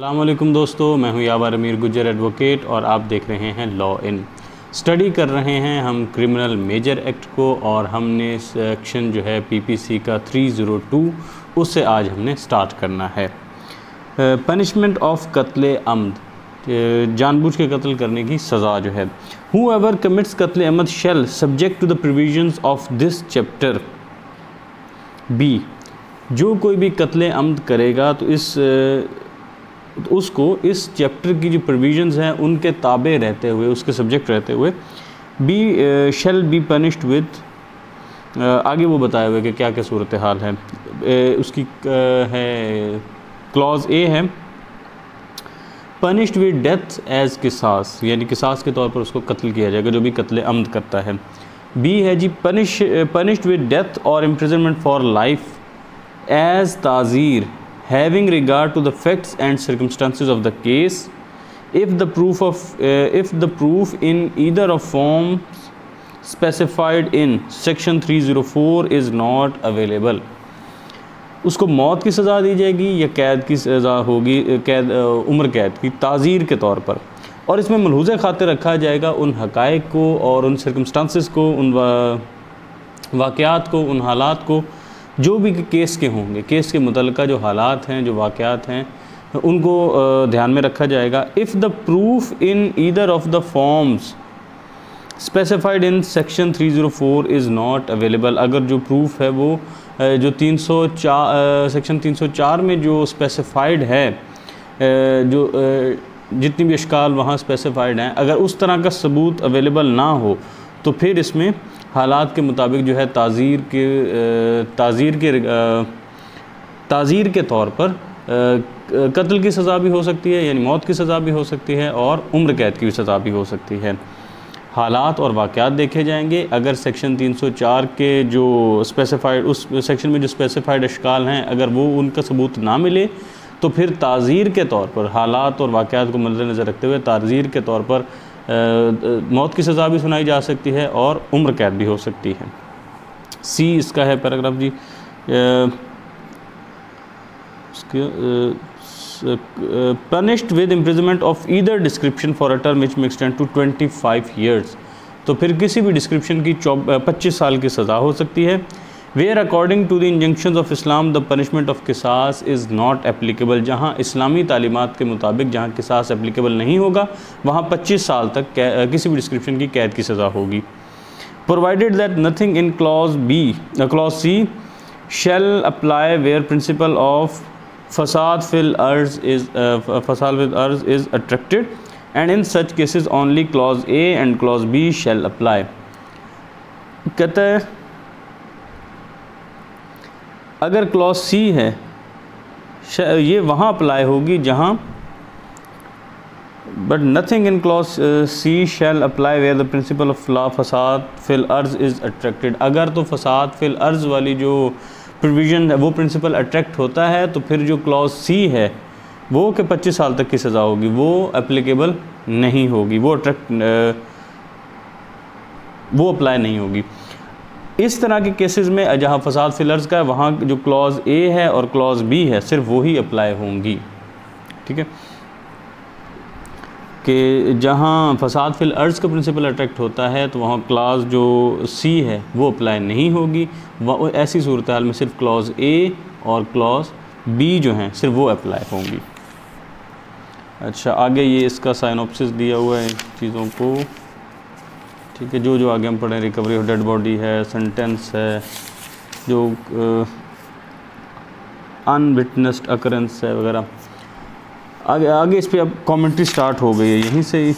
अस्सलामुअलैकुम दोस्तों, मैं हूं यावर अमीर गुज्जर एडवोकेट और आप देख रहे हैं लॉ इन। स्टडी कर रहे हैं हम क्रिमिनल मेजर एक्ट को और हमने सेक्शन जो है पीपीसी का 302 उससे आज हमने स्टार्ट करना है। पनिशमेंट ऑफ कत्ल अम्द, जानबूझ के कत्ल करने की सज़ा जो है। हूएवर कमिट्स कत्ल अमद shall subject to the provisions of this chapter B, जो कोई भी कत्ल अम्द करेगा तो उसको इस चैप्टर की जो प्रोविजंस हैं उनके ताबे रहते हुए, उसके सब्जेक्ट रहते हुए be shall be punished with, आगे वो बताए हुए कि क्या क्या सूरत हाल है। उसकी है क्लॉज ए है पनिश्ड विद डेथ एज किसास, यानी किसास के तौर पर उसको कत्ल किया जाएगा जो भी कत्ल अम्द करता है। बी है जी पनिश्ड विद डेथ और इम्प्रिजनमेंट फॉर लाइफ एज ताज़ीर having regard to the facts and circumstances of the case if the proof in either of forms specified in section 304 is not available। उसको मौत की सज़ा दी जाएगी या कैद की सज़ा होगी, उम्र कैद की ताज़ीर के तौर पर। और इसमें मलहूज़ खातिर रखा जाएगा उन हक़ाइक़ को और उन सर्कमस्टांसिस को, उन वाक़यात को, उन हालात को जो भी केस के होंगे, केस के मुतल्लिक़ा जो हालात हैं, जो वाक़यात हैं, उनको ध्यान में रखा जाएगा। If the proof in either of the forms specified in section 304 is not available, अगर जो प्रूफ है वो जो 304 सेक्शन 304 में जो स्पेसिफाइड है, जो जितनी भी अशकाल वहाँ स्पेसिफाइड हैं, अगर उस तरह का सबूत अवेलेबल ना हो तो फिर इसमें हालात के मुताबिक जो है ताज़ीर के तौर पर कत्ल की सज़ा भी हो सकती है, यानी मौत की सज़ा भी हो सकती है और उम्र कैद की भी सज़ा भी हो सकती है। हालात और वाक़यात देखे जाएंगे। अगर सेक्शन 304 के जो स्पेसिफाइड, उस सेक्शन में जो स्पेसिफाइड अशकाल हैं, अगर वो उनका सबूत ना मिले तो फिर ताज़ीर के तौर पर, हालात और वाक़यात को मद्देनज़र रखते हुए ताज़ीर के तौर पर मौत की सज़ा भी सुनाई जा सकती है और उम्र कैद भी हो सकती है। सी इसका है paragraph G, punished with imprisonment of either description for a term which may extend to 25 years, तो फिर किसी भी डिस्क्रिप्शन की 25 साल की सज़ा हो सकती है। Where according to the injunctions of Islam the punishment of किसास इज़ नॉट एप्लीकेबल, जहाँ इस्लामी तालीमात के मुताबिक जहाँ किसास एप्लीकेबल नहीं होगा वहाँ 25 साल तक किसी भी डिस्क्रिप्शन की कैद की सज़ा होगी। Provided that nothing in clause C shall apply where principle of फसाद फिल अर्ज is attracted and in such cases only clause A and clause B shall apply. कहता है अगर क्लॉज सी है ये वहाँ अप्लाई होगी जहाँ, but nothing in clause C shall apply where the principle of law फसाद फिल अर्ज इज़ अट्रैक्टेड। अगर तो फसाद फिल अर्ज वाली जो प्रोविज़न है वो प्रिंसिपल अट्रैक्ट होता है तो फिर जो क्लॉज सी है वो कि 25 साल तक की सज़ा होगी वो एप्लीकेबल नहीं होगी, वो अप्लाई नहीं होगी। इस तरह के केसेस में जहाँ फसाद फिल अर्ज का है वहाँ जो क्लॉज ए है और क्लॉज बी है सिर्फ वही अप्लाई होंगी। ठीक है, कि जहाँ फसाद फिल अर्ज का प्रिंसिपल अट्रैक्ट होता है तो वहाँ क्लॉज जो सी है वो अप्लाई नहीं होगी। ऐसी सूरत हाल में सिर्फ क्लॉज ए और क्लॉज बी जो हैं सिर्फ वो अप्लाई होंगी। अच्छा, आगे ये इसका साइनॉप्सिस दिया हुआ है चीज़ों को। ठीक है, जो आगे हम पढ़ें, रिकवरी ऑफ डेड बॉडी है, सेंटेंस है, जो अनविटनेस्ड अकरेंस है वगैरह। आगे इस पे अब कमेंट्री स्टार्ट हो गई है, यहीं से ही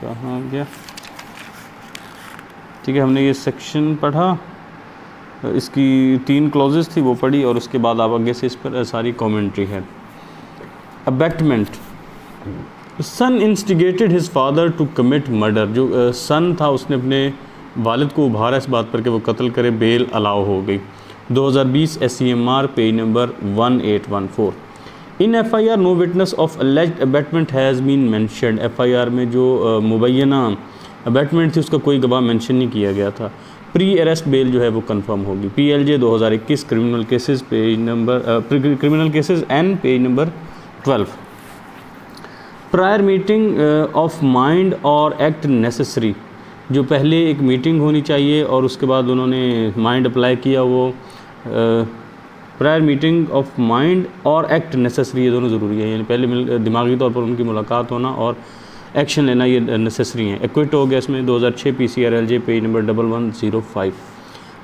कहाँ गया। ठीक है, हमने ये सेक्शन पढ़ा, इसकी 3 क्लॉजेस थी वो पढ़ी और उसके बाद अब आगे से इस पर सारी कमेंट्री है। Abetment, son instigated his father to commit murder, जो सन था उसने अपने वालिद को उभारा इस बात पर कि वो कत्ल करे, बेल अलाउ हो गई। 2020 SCMR page number 1814। In FIR no witness of alleged abetment has been mentioned. FIR में जो मुबैना अबैटमेंट थी उसका कोई गवाह मेंशन नहीं किया गया था। प्री अरेस्ट बेल जो है वो कंफर्म होगी। PLJ 2021 criminal cases page number criminal cases N page number 12। Prior meeting of mind और एक्ट नेसेसरी, जो पहले एक मीटिंग होनी चाहिए और उसके बाद उन्होंने माइंड अप्लाई किया, वो प्रायर मीटिंग ऑफ माइंड और एक्ट नेसेसरी, ये दोनों ज़रूरी है। यानी पहले दिमागी तौर पर उनकी मुलाकात होना और एक्शन लेना, ये नेसेसरी हैं। एक्विट हो गया इसमें 2006 PCRLJ page number 1105।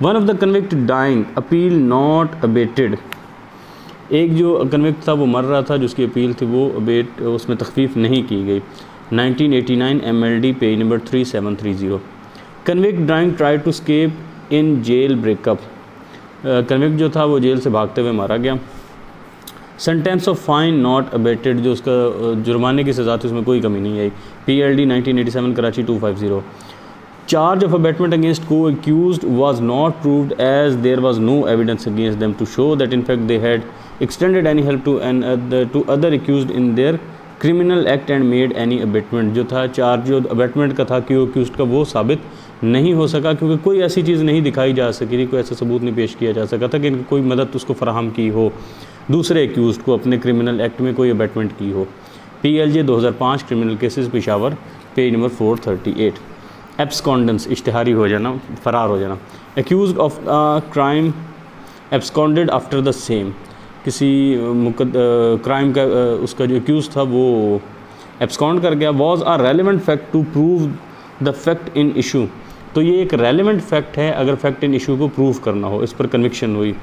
One of the convict dying appeal not abated, एक जो कन्विक्ट था वो मर रहा था, जिसकी अपील थी वो अबेट, उसमें तखफीफ नहीं की गई। 1989 MLD page number 3730। Convict dying try to escape in jail breakup, convict जो था वो जेल से भागते हुए मारा गया। Sentence of fine not abated, जो उसका जुर्माने की सज़ा थी उसमें कोई कमी नहीं आई। PLD 1987 Karachi 250। Charge of abetment against को accused was not proved as there was no evidence against them to show that in fact they had extended any help to other accused in their criminal act and made any abetment. जो था charge जो abetment का था कि accused का, वो साबित नहीं हो सका क्योंकि कोई ऐसी चीज़ नहीं दिखाई जा सकी थी, कोई ऐसा सबूत नहीं पेश किया जा सका था कि इनकी कोई मदद उसको फराहम की हो, दूसरे एक्यूज्ड को अपने क्रिमिनल एक्ट में कोई अबेटमेंट की हो। PLJ 2005 criminal cases Peshawar page number 438। Abscondence, इश्तिहारी हो जाना, फ़रार हो जाना। Accused of crime absconded after the same, किसी क्राइम का उसका जो एक्यूज था वो एब्सकॉन्ड कर गया। Was a relevant fact to prove the fact in issue, तो ये एक रेलिवेंट फैक्ट है अगर फैक्ट इन इशू को प्रूव करना हो, इस पर कन्विक्शन हुई।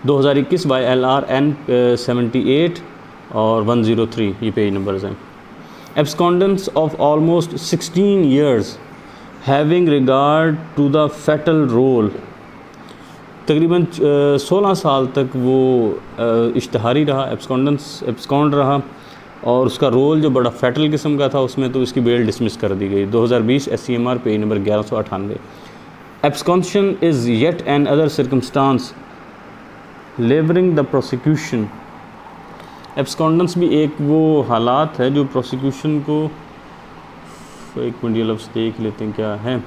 2021 YLR N 78 और 103 ये पेज नंबर्स हैं। Abscondence of almost 16 years having regard to the fatal role, तकरीबन 16 साल तक वो इश्तिहारी रहा, एब्सकॉन्ड रहा और उसका रोल जो बड़ा फैटल किस्म का था उसमें, तो इसकी बेल डिसमिस कर दी गई। 2020 SCMR page number 1198। Absconsion is yet another circumstance levering the prosecution, abscondence भी एक वो हालात है जो प्रोसिक्यूशन को, एक मिनट ये लफ्ज़ देख लेते हैं क्या है।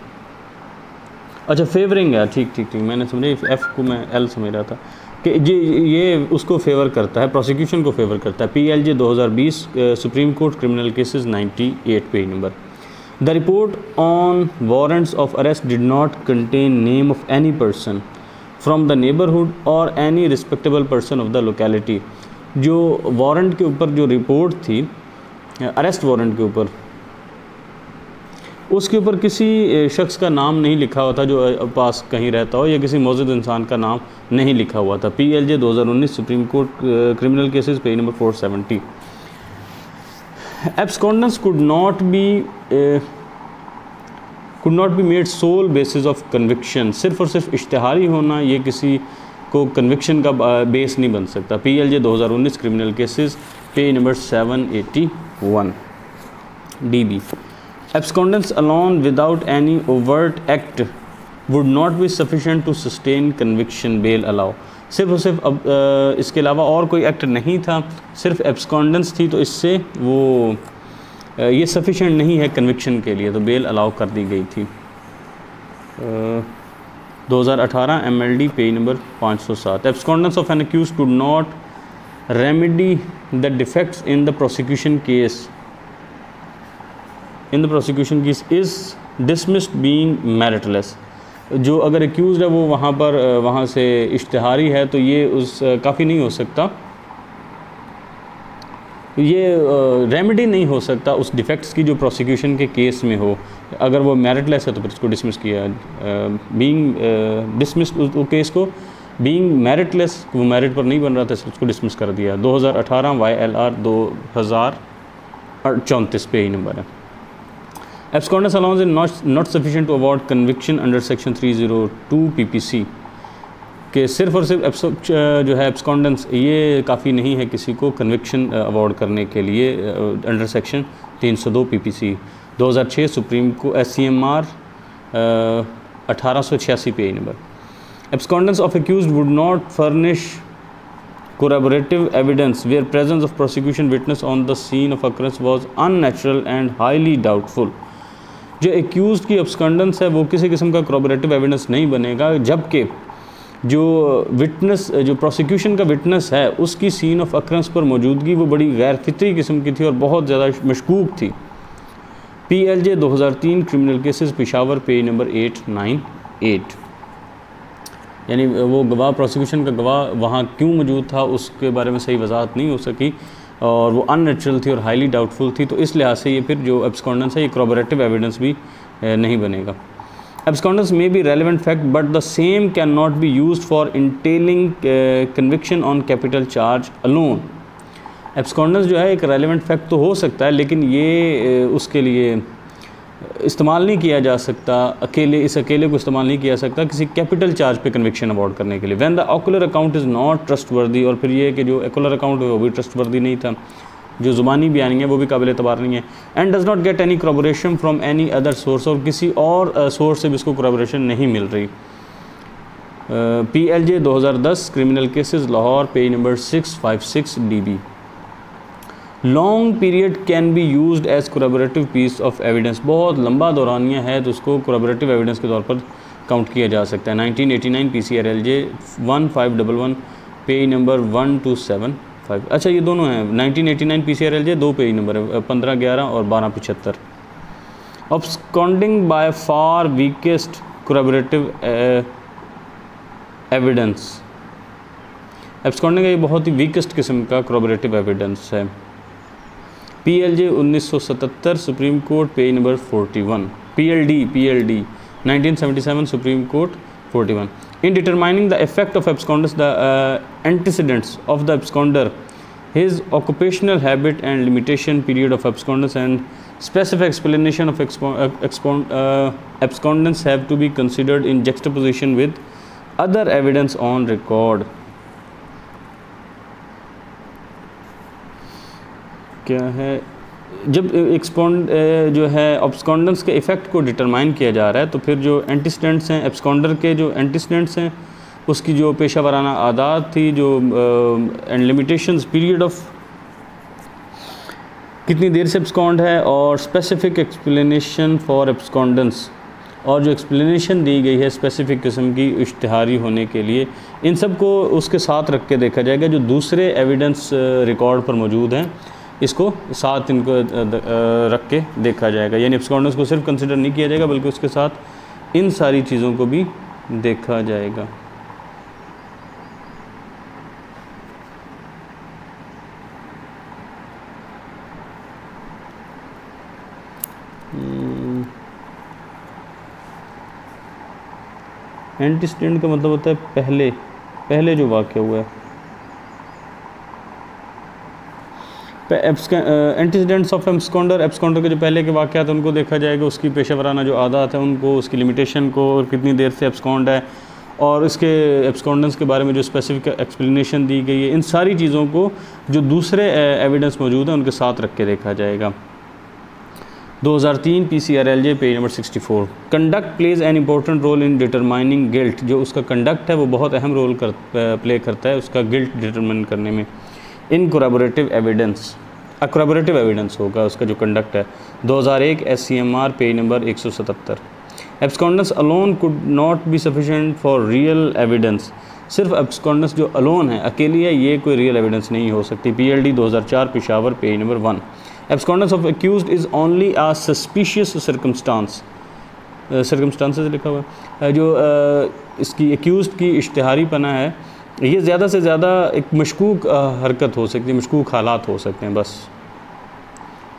अच्छा, फेवरिंग है, ठीक मैंने समझे, F को मैं L समझ रहा था कि ये उसको फेवर करता है, प्रोसिक्यूशन को फेवर करता है। PLJ 2020 supreme court criminal cases 98 page number. The report on warrants of arrest did not contain name of any person from the neighbourhood और any respectable person of the locality, जो warrant के ऊपर जो report थी, arrest warrant के ऊपर, उसके ऊपर किसी शख्स का नाम नहीं लिखा हुआ था जो पास कहीं रहता हो, या किसी मौजूद इंसान का नाम नहीं लिखा हुआ था। PLJ 2019 supreme court criminal cases page number 470। Abscondence could not be made sole basis of conviction, सिर्फ और सिर्फ इश्तिहारी होना ये किसी को कन्विक्शन का बेस नहीं बन सकता। PLJ 2019 criminal cases page number 781 DB। Abscondence alone without any overt act would not be sufficient to sustain conviction bail allow, सिर्फ और सिर्फ इसके अलावा और कोई एक्ट नहीं था, सिर्फ एब्सकॉन्डेंस थी, तो इससे वो ये सफिशेंट नहीं है कन्विक्शन के लिए, तो बेल अलाउ कर दी गई थी। 2018 MLD page number 507। Abscondence of an accused could not remedy the defects in the prosecution case is dismissed being meritless, जो अगर एक्यूज़ है वो वहाँ से इश्तिहारी है, तो ये उस काफ़ी नहीं हो सकता, ये रेमेडी नहीं हो सकता उस डिफेक्ट्स की जो प्रोसिक्यूशन के केस में हो। अगर वो मेरिटलेस है तो फिर इसको डिसमिस किया, बीइंग डिसमिस वो केस को, बीइंग मेरिटलेस वो मेरिट पर नहीं बन रहा था, उसको डिसमिस कर दिया। 2018 YLR 2034 पेज नंबर है। Abscondence allowance is not sufficient to award conviction under section 302 PPC, कि सिर्फ और सिर्फ जो है एब्सकॉन्डेंस ये काफ़ी नहीं है किसी को कन्विक्शन अवॉर्ड करने के लिए अंडर सेक्शन 302 PPC। 2006 सुप्रीम को SCMR 1886 page number. Abscondence of accused would not furnish corroborative evidence where presence of prosecution witness on the scene of occurrence was unnatural and highly doubtful, जो accuse की एब्सकॉन्डेंस है वो किसी किस्म का corroborative evidence नहीं बनेगा, जबकि जो विटनेस, जो प्रोसिक्यूशन का विटनेस है उसकी सीन ऑफ अक्रंस पर मौजूदगी वो बड़ी गैर फितरी किस्म की थी और बहुत ज़्यादा मशकूक थी। PLJ 2003 criminal cases Peshawar, page number 898। यानी वो गवाह, प्रोसिक्यूशन का गवाह वहाँ क्यों मौजूद था उसके बारे में सही वजाहत नहीं हो सकी और वो अननेचुरल थी और हाईली डाउटफुल थी, तो इस लिहाज से ये फिर जो एब्सकॉन्डेंस है ये corroborative एविडेंस भी नहीं बनेगा। Abscondence may be relevant fact, but the same cannot be used for entailing conviction on capital charge alone. Abscondence जो है एक relevant fact तो हो सकता है, लेकिन ये उसके लिए इस्तेमाल नहीं किया जा सकता, इस अकेले को इस्तेमाल नहीं किया सकता किसी कैपिटल चार्ज पे कन्विक्शन अवॉर्ड करने के लिए। When the ocular account is not trustworthy, और फिर ये कि जो ocular account है वो भी trustworthy नहीं था, जो ज़ुबानी बयानी है वो भी काबिल एतबार नहीं है। And does not get any corroboration from any other source, और किसी और सोर्स से भी इसको corroboration नहीं मिल रही। PLJ 2010 criminal cases Lahore, page number 656 DB। Long period can be used as corroborative piece of evidence, बहुत लंबा दौरानिया है तो उसको corroborative एविडेंस के तौर पर काउंट किया जा सकता है। 1989 PCRLJ 1511, पेज नंबर 1275। अच्छा ये दोनों हैं, 1989 PCRLJ 2 पेज नंबर है, 1511 और 1275। Absconding by far weakest corroborative evidence, absconding ये बहुत ही वीकेस्ट किस्म का corroborative एविडेंस है। PLJ 1977 supreme court, page number 41। PLD 1977 supreme court 41। In determining the effect of abscondence, the antecedents of the absconder, his occupational habit and limitation period of abscondence, and specific explanation of abscondence have to be considered in juxtaposition with other evidence on record. क्या है, जब जो है एब्सकॉन्डेंस के effect को determine किया जा रहा है तो फिर जो एंटीसीडेंट्स हैं, एब्सकॉन्डर के जो एंटीसीडेंट्स हैं उसकी जो पेशा वराना आदात थी, जो एंड लिमिटेशंस, पीरियड ऑफ कितनी देर से एब्सकॉन्ड है, और स्पेसिफिक एक्सप्लेनेशन फॉर एब्सकॉन्डेंस, और जो एक्सप्लेनेशन दी गई है स्पेसिफिक किस्म की इश्तिहारी होने के लिए, इन सब को उसके साथ रख के देखा जाएगा। जो दूसरे एविडेंस रिकॉर्ड पर मौजूद हैं इसको साथ इनको रख के देखा जाएगा। यानी एब्सकॉन्डेंस को सिर्फ कंसिडर नहीं किया जाएगा बल्कि उसके साथ इन सारी चीज़ों को भी देखा जाएगा। एंटीसीडेंट का मतलब होता है पहले जो वाक़या हुआ है। एंटीसीडेंट्स ऑफ एब्सकॉन्डर के जो पहले के वाक़यात हैं उनको देखा जाएगा, उसकी पेशा वराना जो आदात है उनको, उसकी लिमिटेशन को, और कितनी देर से एब्सकॉन्ड है, और इसके एब्सकॉन्डेंस के बारे में जो स्पेसिफिक एक्सप्लेनेशन दी गई है, इन सारी चीज़ों को जो दूसरे एविडेंस मौजूद हैं उनके साथ रख के देखा जाएगा। 2003 PCRLJ, page number 64। Conduct plays an important role in determining guilt, जो उसका कंडक्ट है वो बहुत अहम रोल प्ले करता है उसका गिल्ट डिटरमाइन करने में। In corroborative evidence, corroborative evidence होगा उसका जो कंडक्ट है। 2001 SCMR, page number 177। Abscondence alone could not be sufficient for real evidence, सिर्फ एब्सकॉन्डेंस जो अलोन है, अकेली है, ये कोई रियल एविडेंस नहीं हो सकती। PLD 2004 Peshawar, page number 1। Abscondence of accused is only a suspicious circumstances लिखा हुआ है। जो इसकी एक्यूज्ड की इश्तिहारी पना है, ये ज़्यादा से ज़्यादा एक मशकूक हरकत हो सकती है, मशकूक हालात हो सकते हैं बस।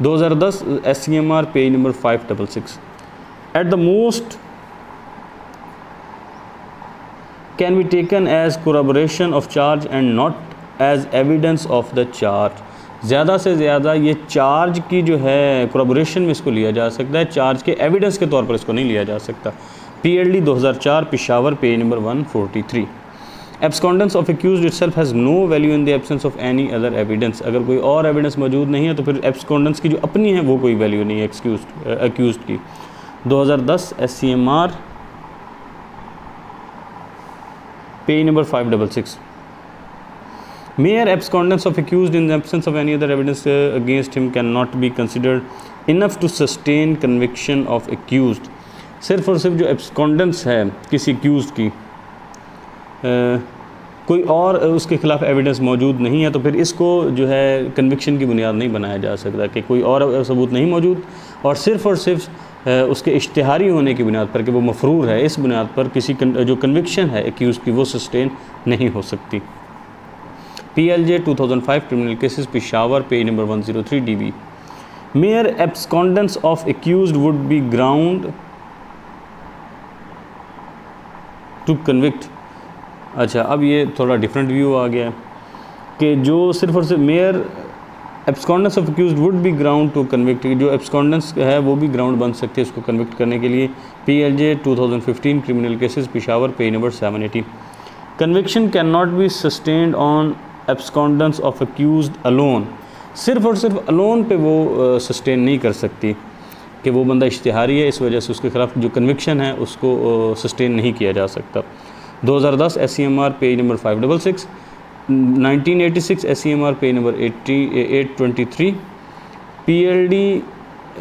2010 SCMR, page number 566। At the most can be taken as corroboration of charge and not as evidence of the charge, ज़्यादा से ज़्यादा ये चार्ज की जो है corroboration में इसको लिया जा सकता है, चार्ज के एविडेंस के तौर पर इसको नहीं लिया जा सकता। PLD 2004 Peshawar, page number 143। Abscondence of accused itself has no value in the absence of any other evidence, अगर कोई और एविडेंस मौजूद नहीं है तो फिर एब्सकॉन्डेंस की जो अपनी है वो कोई वैल्यू नहीं है एक्यूज्ड की। 2010 SCMR, page number 566। Mere abscondence of accused in the absence of any other evidence against him cannot be considered enough to sustain conviction of accused. सिर्फ और सिर्फ जो abscondence है किसी accused की, कोई और उसके खिलाफ एविडेंस मौजूद नहीं है तो फिर इसको जो है कन्विक्शन की बुनियाद नहीं बनाया जा सकता कि कोई और सबूत नहीं मौजूद और सिर्फ उसके इश्तिहारी होने की बुनियाद पर कि वो मफरूर है, इस बुनियाद पर किसी जो कन्विक्शन है एक्यूज़ की वो सस्टेन नहीं हो सकती। PLJ 2005 criminal cases Peshawar page number 103 DB। Mere abscondence of accused would be ground to convict. अच्छा, अब ये थोड़ा डिफरेंट व्यू आ गया है कि जो सिर्फ और सिर्फ mere abscondence of accused would be ground to convict, जो एब्सकॉन्डेंस है वो भी ग्राउंड बन सकती है उसको कन्विक्ट करने के लिए। PLJ 2015 criminal cases Peshawar page number 780। Conviction can not be sustained on abscondence of accused alone. सिर्फ और सिर्फ अलोन पे वो सस्टेन नहीं कर सकती कि वो बंदा इश्तिहारी है, इस वजह से उसके खिलाफ जो कन्विक्शन है उसको सस्टेन नहीं किया जा सकता। 2010 SCMR page number 566, 1986 SCMR page number 823, PLD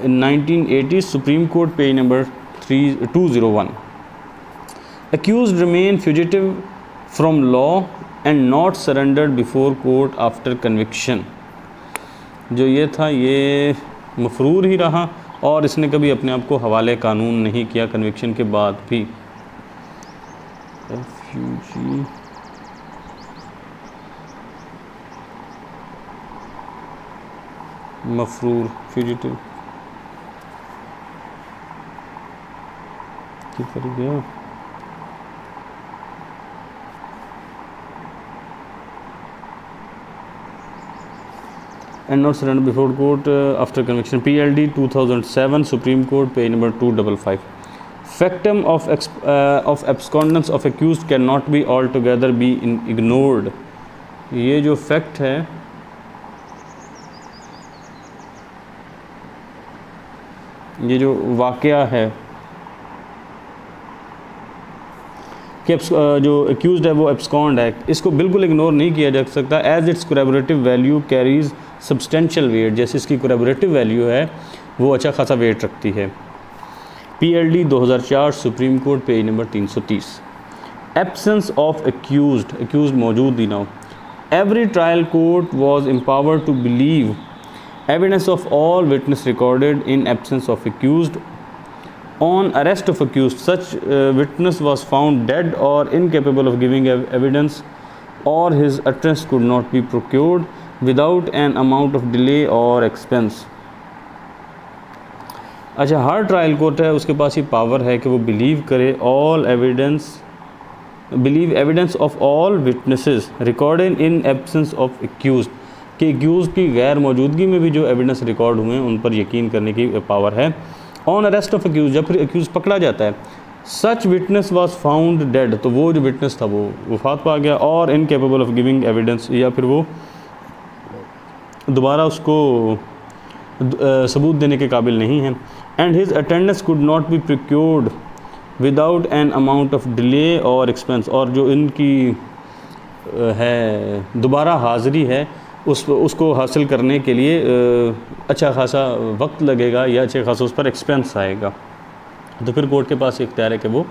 1980 supreme court page number 201। Accused remain fugitive from law and not surrendered before court after conviction। जो ये था ये मफरूर ही रहा और इसने कभी अपने आप को हवाले कानून नहीं किया कन्विक्शन के बाद भी। मफरूर फ्यूजिटिव किधर गया? and not surrender before court after conviction। PLD 2007 Supreme Court page number 255। Factum of abscondence of accused cannot be altogether be ignored। ये जो फैक्ट है ये जो वाक़या है कि जो एक्यूज़ड है वो एब्सकॉन्ड है, इसको बिल्कुल इग्नोर नहीं किया जा सकता। As it's corroborative value carries substantial weight, जैसे इसकी कोरैबोरेटिव वैल्यू है वो अच्छा खासा वेट रखती है। PLD 2004 supreme court page number 330। Absence of accused, accused मौजूद ही ना हो। Every trial court was empowered to believe evidence of all witness recorded in absence of accused. On arrest of accused, such witness was found dead or incapable of giving evidence, or his utterance could not be procured without an amount of delay or expense। अच्छा, हर trial court है उसके पास ये power है कि वो believe करे believe evidence of all witnesses recorded in absence of accused, कि accused की गैर मौजूदगी में भी जो एविडेंस रिकॉर्ड हुए हैं उन पर यकीन करने की पावर है। ऑन अरेस्ट ऑफ एक्यूज, जब फिर एक्यूज पकड़ा जाता है, सच विटनेस वाज फाउंड डेड, तो वो जो विटनेस था वो वफात पा गया, और इनकेपेबल ऑफ गिविंग एविडेंस, या फिर वो दोबारा उसको सबूत देने के काबिल नहीं है। And his attendance could not B procured without an amount of delay और एक्सपेंस, और जो इनकी है दोबारा हाज़िरी है उसको हासिल करने के लिए अच्छा खासा वक्त लगेगा या अच्छे खासा उस पर एक्सपेंस आएगा। तो फिर कोर्ट के पास इख्तियार है कि वो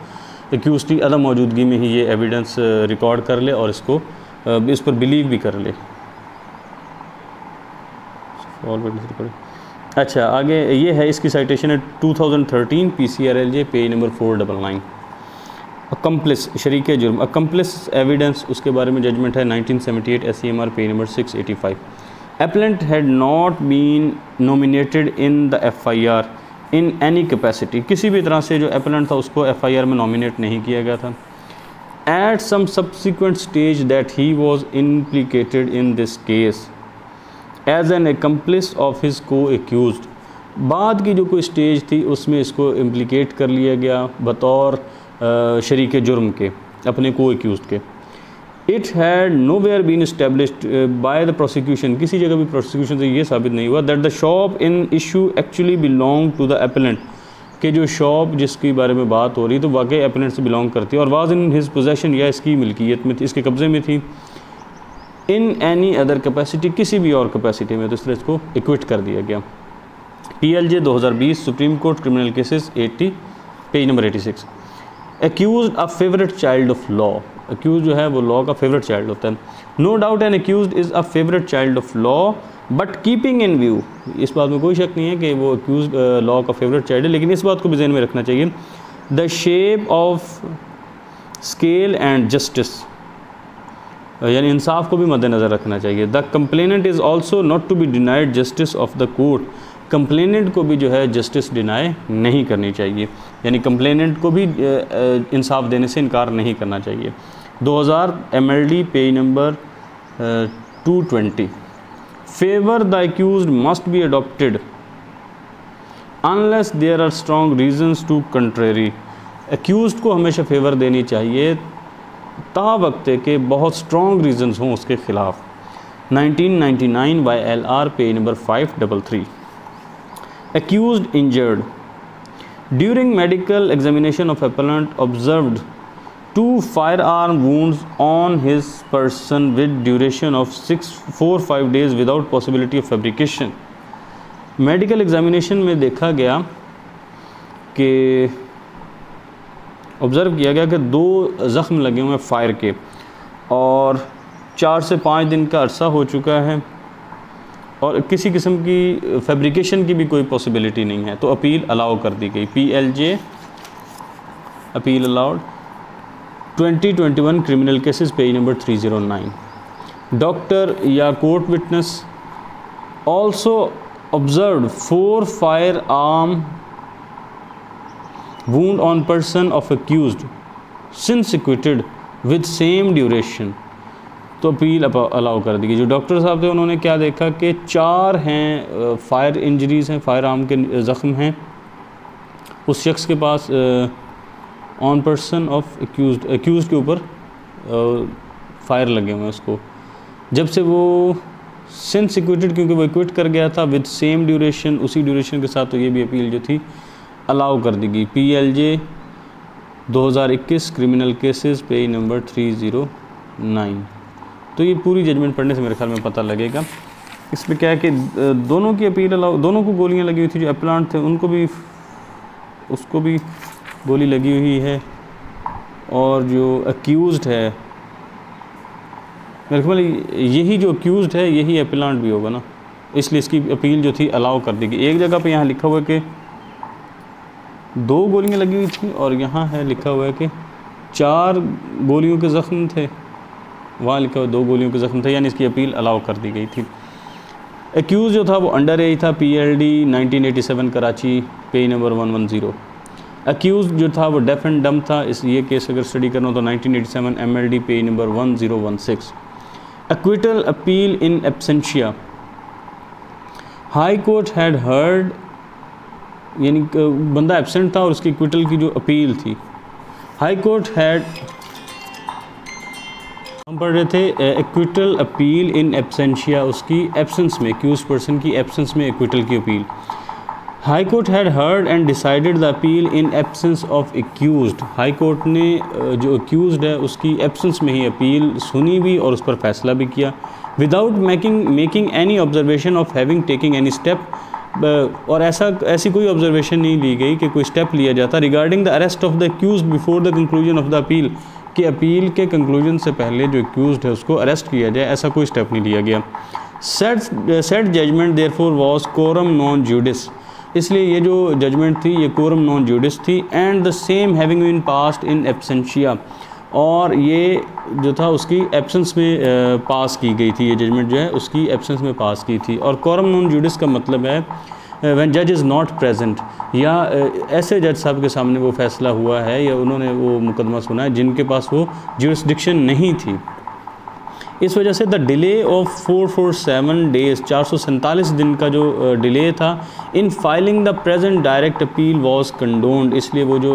एक्यूज़ की अदम मौजूदगी में ही ये एविडेंस रिकॉर्ड कर ले और इसको इस पर बिलीव भी कर ले। अच्छा, आगे ये है, इसकी साइटेशन है 2013 PCRLJ पेज नंबर 499। अकम्प्लिस, शरीक जुर्म, अकम्प्लिस एविडेंस, उसके बारे में जजमेंट है 1978 SCMR page number 685। Appellant had not been nominated in the FIR in any capacity, किसी भी तरह से जो एप्लेंट था उसको FIR में नॉमिनेट नहीं किया गया था। At some subsequent stage that he was implicated in this case as an accomplice of his co accused, बाद की जो कोई स्टेज थी उसमें इसको इम्प्लीकेट कर लिया गया बतौर शरीक जुर्म के, अपने को एक्यूज़ड के। It had nowhere been established by the prosecution, किसी जगह भी प्रोसिक्यूशन से ये साबित नहीं हुआ that the shop in issue actually belong to the appellant, कि जो शॉप जिसके बारे में बात हो रही तो वाकई एपेलेंट से बिलोंग करती है और वाज इन हिज पोजेशन, या इसकी मिल्कियत में थी, इसके कब्ज़े में थी। इन एनी अदर कैपेसिटी, किसी भी और कैपेसिटी में, तो इस तरह इसको इक्विट कर दिया गया। PLJ 2020 supreme court criminal cases 80 page number 86। Accused a favourite child of law, accused जो है वो लॉ का फेवरेट चाइल्ड होता है। No doubt an accused is a favourite child of law but keeping in view, इस बात में कोई शक नहीं है कि वो एक्यूज लॉ का फेवरेट चाइल्ड है, लेकिन इस बात को भी ध्यान में रखना चाहिए, the shape of scale and justice, यानी इंसाफ को भी मद्देनज़र रखना चाहिए। The complainant is also not to be denied justice of the court, complainant को भी जो है जस्टिस डिनाई नहीं करनी चाहिए, यानी कंप्लेनेंट को भी इंसाफ देने से इनकार नहीं करना चाहिए। 2000 MLD page number 220। Favour the accused must be adopted unless there are strong reasons to contrary, accused को हमेशा फेवर देनी चाहिए ता वक्त के बहुत स्ट्रॉन्ग रीजंस हों उसके खिलाफ। 1999 YLR page number 533। Accused injured during medical examination of appellant observed 2 firearm wounds on his person with duration of 4-5 days without possibility of fabrication। Medical examination में देखा गया कि ऑब्ज़र्व किया गया कि 2 ज़ख्म लगे हुए हैं फायर के और 4 से 5 दिन का अरसा हो चुका है और किसी किस्म की फैब्रिकेशन की भी कोई पॉसिबिलिटी नहीं है, तो अपील अलाउ कर दी गई। PLJ appeal allowed. 2021 criminal cases page number 309। Doctor या court witness also observed 4 firearm wound on person of accused since acquitted with same duration, तो अपील अलाउ कर दी गई। जो डॉक्टर साहब थे उन्होंने क्या देखा कि 4 हैं फायर इंजरीज़ हैं, फायर आर्म के ज़ख्म हैं उस शख्स के pass on person of accuse के ऊपर फायर लगे हुए हैं उसको, जब से वो सिंस एक्विटेड, क्योंकि वो एक्विट कर गया था विद सेम ड्यूरेशन, उसी ड्यूरेशन के साथ, तो ये भी अपील जो थी अलाउ कर दी गई। PLJ 2021 criminal cases page number 309। तो ये पूरी जजमेंट पढ़ने से मेरे ख्याल में पता लगेगा। इसमें क्या है कि दोनों की अपील अलाउ, दोनों को गोलियां लगी हुई थी, जो अपलांट थे उनको भी, उसको भी गोली लगी हुई है और जो अक्यूज़ड है मेरे ख्याल यही जो अक्यूज़ड है यही अपलांट भी होगा ना, इसलिए इसकी अपील जो थी अलाउ कर दी गई। एक जगह पे यहाँ लिखा हुआ है कि 2 गोलियां लगी हुई थी और यहाँ है लिखा हुआ है कि 4 गोलियों के ज़ख्म थे, वहाँ लिखा हुआ 2 गोलियों के ज़ख्म थे, यानी इसकी अपील अलाउ कर दी गई थी। एक्यूज़ जो था वो अंडर एज था। PLD 1987 Karachi page number 110। Accuse जो था वो डेफ एंड डम था। इस ये केस अगर स्टडी करना हो तो 1987 MLD page number 1016। Acquittal appeal in absentia. High court had heard, यानी बंदा एब्सेंट था और उसकी एक्विटल की जो अपील थी, हाई कोर्ट हैड, हम पढ़ रहे थे एक्विटल अपील इन एब्सेंशिया, उसकी एब्सेंस में, एक्यूज पर्सन की एब्सेंस में एक्विटल की appeal. High court had heard and decided the appeal in absence of accused, high court ने जो एक्यूज्ड है उसकी एब्सेंस में ही अपील सुनी भी और उस पर फैसला भी किया। Without making any observation of having taking any step, और ऐसी कोई ऑब्जर्वेशन नहीं ली गई कि कोई स्टेप लिया जाता regarding the arrest of the accused before the conclusion of the appeal, कि अपील के कंक्लूजन से पहले जो एक्यूज्ड है उसको अरेस्ट किया जाए, ऐसा कोई स्टेप नहीं लिया गया। Set judgment therefore was coram non judice, इसलिए ये जो जजमेंट थी ये कोरम नॉन ज्यूडिस थी। And the same having been passed in absentia, और ये जो था उसकी एब्सेंस में पास की गई थी, ये जजमेंट जो है उसकी एब्सेंस में पास की थी। और कोरम नॉन ज्यूडिस का मतलब है व्हेन जज इज़ नॉट प्रेजेंट, या ऐसे जज साहब के सामने वो फैसला हुआ है या उन्होंने वो मुकदमा सुना है जिनके पास वो ज्यूरिसडिक्शन नहीं थी। इस वजह से द डिले ऑफ 447 डेज़, 447 दिन का जो डिले था in filing the present direct appeal was condoned, इसलिए वो जो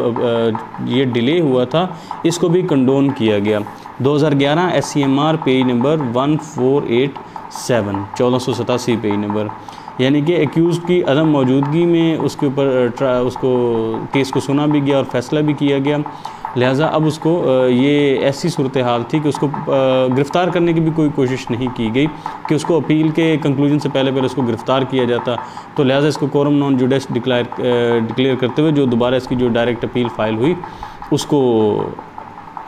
ये डिले हुआ था इसको भी कंडोन किया गया। 2011 SCMR page number 1487, 1487 page number, यानी कि एक्यूज़ की अदम मौजूदगी में उसके ऊपर उसको केस को सुना भी गया और फैसला भी किया गया, लिहाजा अब उसको ये ऐसी सूरत हाल थी कि उसको गिरफ़्तार करने की भी कोई कोशिश नहीं की गई कि उसको अपील के कंक्लूजन से पहले उसको गिरफ़्तार किया जाता। तो लिहाजा इसको कोरम नॉन जुडिस डिक्लेयर करते हुए जो दोबारा इसकी जो डायरेक्ट अपील फ़ाइल हुई उसको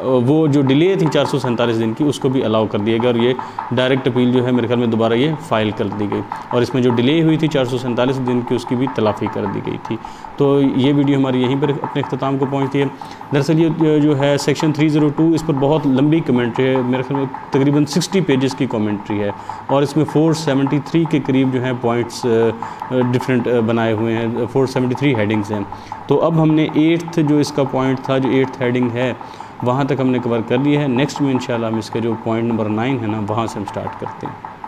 वो जो डिले थी 447 दिन की उसको भी अलाउ कर दिया गया और ये डायरेक्ट अपील जो है मेरे ख्याल में दोबारा ये फ़ाइल कर दी गई और इसमें जो डिले हुई थी 447 दिन की उसकी भी तलाफ़ी कर दी गई थी। तो ये वीडियो हमारी यहीं पर अपने अख्ताम को पहुँचती है। दरअसल ये जो है सेक्शन 302 इस पर बहुत लंबी कमेंट्री है, मेरे ख्याल में तकरीबन 60 पेजेस की कमेंट्री है और इसमें 473 के करीब जो है पॉइंट्स डिफरेंट बनाए हुए हैं, 473 हेडिंग्स हैं। तो अब हमने 8th जो इसका पॉइंट था, जो 8th हेडिंग है वहाँ तक हमने कवर कर लिया है। नेक्स्ट में इंशाल्लाह हम इसका जो पॉइंट नंबर 9 है ना वहाँ से हम स्टार्ट करते हैं।